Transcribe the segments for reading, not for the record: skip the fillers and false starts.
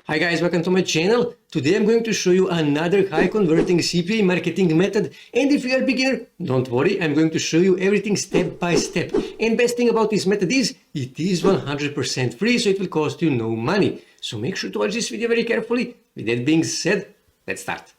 Hi guys, welcome to my channel. Today I'm going to show you another high converting CPA marketing method, and if you are a beginner, don't worry, I'm going to show you everything step by step. And best thing about this method is, it is 100% free, so it will cost you no money. So make sure to watch this video very carefully. With that being said, let's start.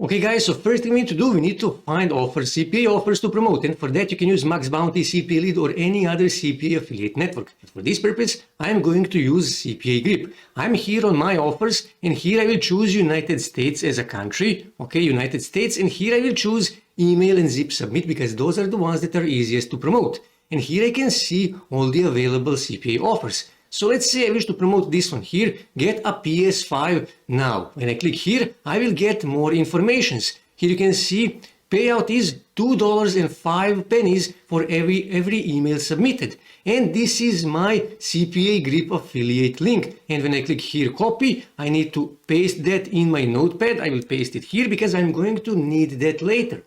Okay guys, so first thing we need to do, we need to find offers, CPA offers to promote, and for that you can use Max Bounty, CPA Lead or any other CPA affiliate network. But for this purpose, I am going to use CPA Grip. I'm here on my offers, and here I will choose United States as a country, okay, United States, and here I will choose email and zip submit because those are the ones that are easiest to promote. And here I can see all the available CPA offers. So let's say I wish to promote this one here, get a PS5 now. When I click here, I will get more informations. Here you can see payout is $2.05 for every email submitted. And this is my CPA Grip affiliate link. And when I click here copy, I need to paste that in my notepad. I will paste it here because I'm going to need that later.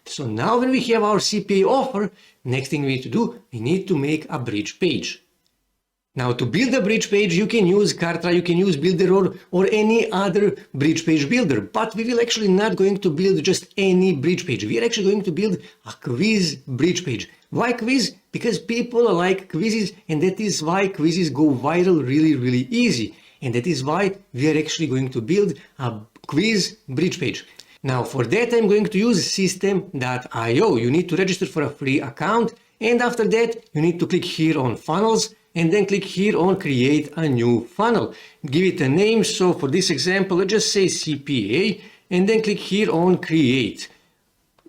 So now when we have our CPA offer, next thing we need to do, we need to make a bridge page. Now to build a bridge page, you can use Kartra, you can use Builder or any other bridge page builder, but we will actually not going to build just any bridge page. We are actually going to build a quiz bridge page. Why quiz? Because people like quizzes, and that is why quizzes go viral really easy. And that is why we are actually going to build a quiz bridge page. Now for that I'm going to use system.io. You need to register for a free account, and after that you need to click here on funnels, and then click here on create a new funnel. Give it a name, so for this example, let's just say CPA, and then click here on create.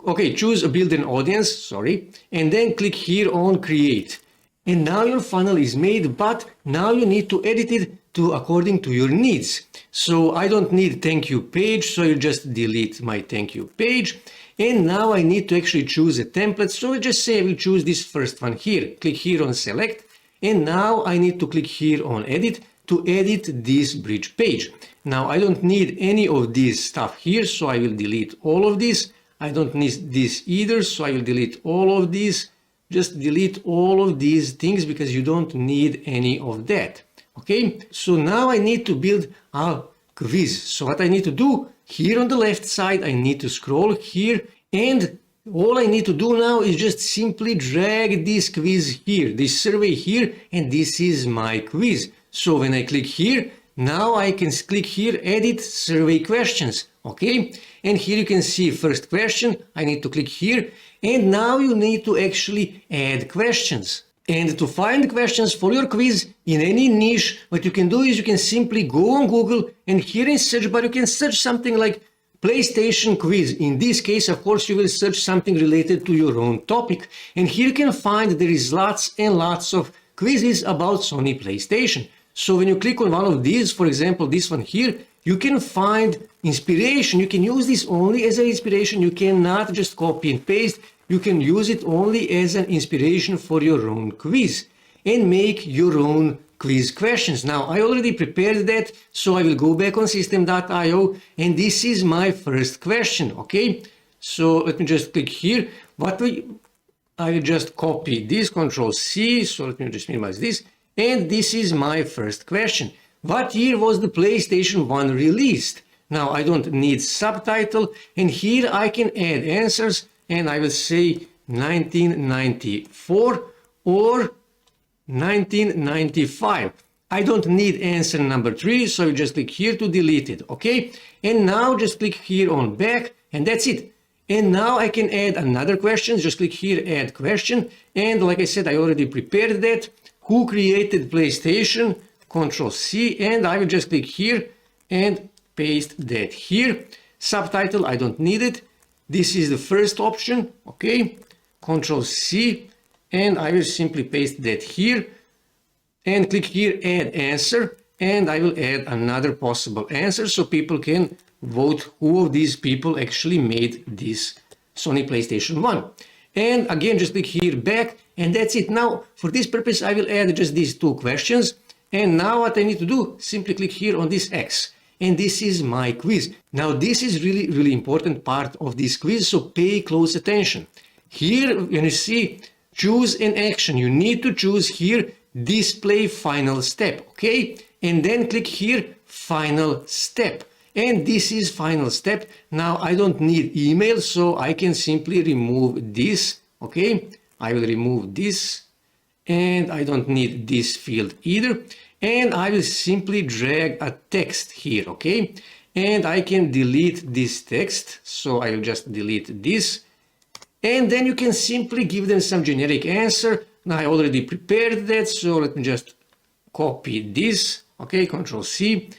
Okay, choose a build an audience, sorry, and then click here on create. And now your funnel is made, but now you need to edit it to according to your needs. So I don't need thank you page, so you just delete my thank you page. And now I need to actually choose a template, so let's just say I will choose this first one here. Click here on select. And now I need to click here on edit to edit this bridge page. Now I don't need any of this stuff here, so I will delete all of this. I don't need this either, so I will delete all of this. Just delete all of these things because you don't need any of that. Okay, so now I need to build a quiz. So what I need to do, here on the left side, I need to scroll here, and all I need to do now is just simply drag this quiz here, this survey here, and this is my quiz. So when I click here, now I can click here, edit survey questions, okay? And here you can see first question, I need to click here, and now you need to actually add questions. And to find questions for your quiz in any niche, what you can do is you can simply go on Google, and here in search bar you can search something like PlayStation quiz. In this case, of course, you will search something related to your own topic. And here you can find there is lots and lots of quizzes about Sony PlayStation. So when you click on one of these, for example, this one here, you can find inspiration. You can use this only as an inspiration. You cannot just copy and paste. You can use it only as an inspiration for your own quiz and make your own quiz questions. Now I already prepared that, so I will go back on system.io, and this is my first question. Okay, so let me just click here. I will just copy this, Control C, so let me just minimize this, and this is my first question. What year was the PlayStation 1 released? Now I don't need subtitle, and here I can add answers, and I will say 1994 or 1995. I don't need answer number 3, so you just click here to delete it, okay? And now just click here on back, and that's it. And now I can add another question. Just click here, add question, and like I said, I already prepared that. Who created PlayStation? Control C, and I will just click here and paste that here. Subtitle, I don't need it. This is the first option, okay? Control C, and I will simply paste that here and click here add answer, and I will add another possible answer so people can vote who of these people actually made this Sony PlayStation 1. And again, just click here back, and that's it. Now for this purpose I will add just these two questions, and now what I need to do, simply click here on this X, and this is my quiz. Now this is really important part of this quiz, so pay close attention. Here when you see choose an action, you need to choose here display final step, okay? and then click here, final step. And this is final step. Now I don't need email, so I can simply remove this. Okay, I will remove this, and I don't need this field either. And I will simply drag a text here, okay? And I can delete this text, so I will just delete this. And then you can simply give them some generic answer. Now I already prepared that, so let me just copy this, okay, Control C,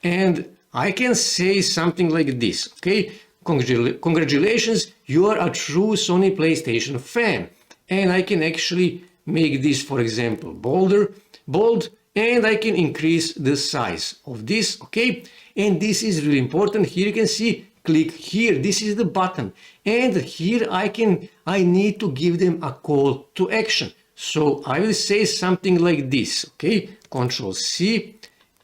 and I can say something like this, okay? Congratulations, you are a true Sony PlayStation fan. And I can actually make this, for example, bold, and I can increase the size of this, okay? And this is really important. Here you can see, click here, this is the button. And here I need to give them a call to action. So I will say something like this, okay? Control C,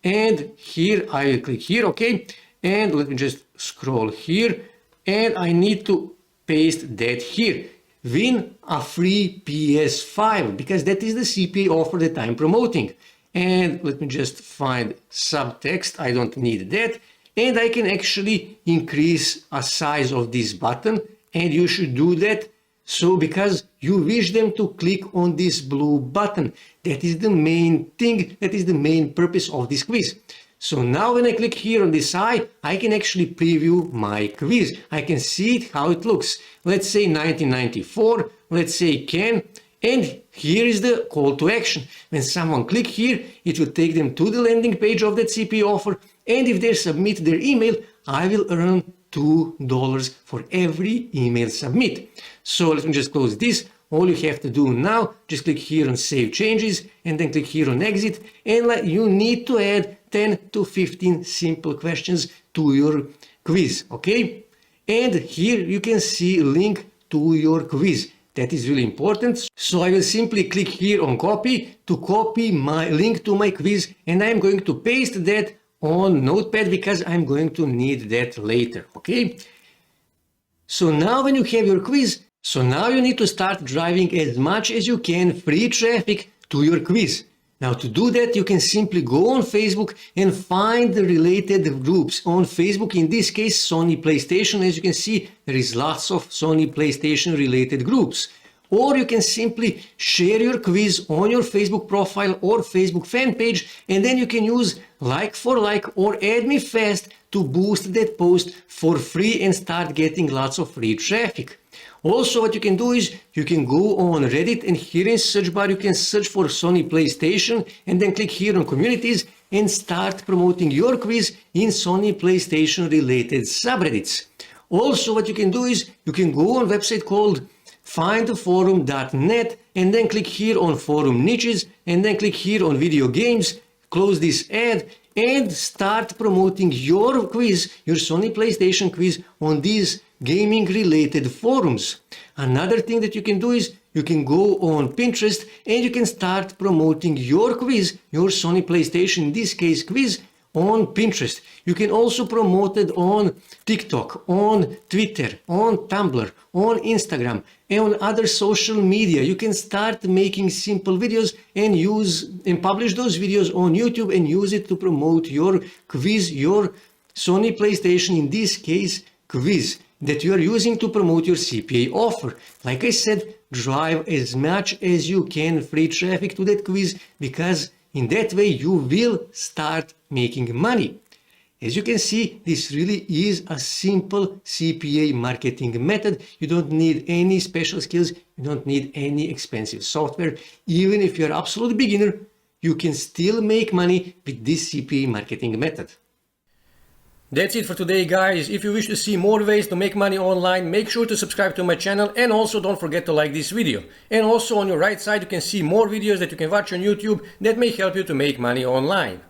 and here I will click here, okay? And let me just scroll here, and I need to paste that here. Win a free PS5, because that is the CPA offer that I'm promoting. And let me just find subtext, I don't need that. And I can actually increase a size of this button, and you should do that. So because you wish them to click on this blue button, that is the main thing, that is the main purpose of this quiz. So now when I click here on this eye, I can actually preview my quiz. I can see it, how it looks. Let's say 1994, let's say Ken, and here is the call to action. When someone click here, it will take them to the landing page of that CPA offer, and if they submit their email, I will earn $2 for every email submit. So let me just close this. All you have to do now, just click here on Save Changes, and then click here on Exit, and you need to add 10 to 15 simple questions to your quiz, okay? And here you can see a link to your quiz. That is really important. So I will simply click here on copy to copy my link to my quiz, and I'm going to paste that on Notepad because I'm going to need that later, okay? So now when you have your quiz, so now you need to start driving as much as you can free traffic to your quiz. Now to do that, you can simply go on Facebook and find the related groups. On Facebook, in this case, Sony PlayStation, as you can see, there is lots of Sony PlayStation related groups. Or you can simply share your quiz on your Facebook profile or Facebook fan page, and then you can use like for like or add me fast to boost that post for free and start getting lots of free traffic. Also, what you can do is you can go on Reddit, and here in search bar you can search for Sony PlayStation and then click here on communities and start promoting your quiz in Sony PlayStation related subreddits. Also, what you can do is you can go on a website called findtheforum.net and then click here on forum niches and then click here on video games, close this ad, and start promoting your quiz, your Sony PlayStation quiz on these gaming related forums. Another thing that you can do is you can go on Pinterest and you can start promoting your quiz, your Sony PlayStation, in this case quiz, on Pinterest. You can also promote it on TikTok, on Twitter, on Tumblr, on Instagram, and on other social media. You can start making simple videos and publish those videos on YouTube and use it to promote your quiz, your Sony PlayStation, in this case quiz, that you are using to promote your CPA offer. Like I said, drive as much as you can free traffic to that quiz, because in that way you will start making money. As you can see, this really is a simple CPA marketing method. You don't need any special skills. You don't need any expensive software. Even if you're an absolute beginner, you can still make money with this CPA marketing method. That's it for today, guys. If you wish to see more ways to make money online, make sure to subscribe to my channel, and also don't forget to like this video. And also on your right side, you can see more videos that you can watch on YouTube that may help you to make money online.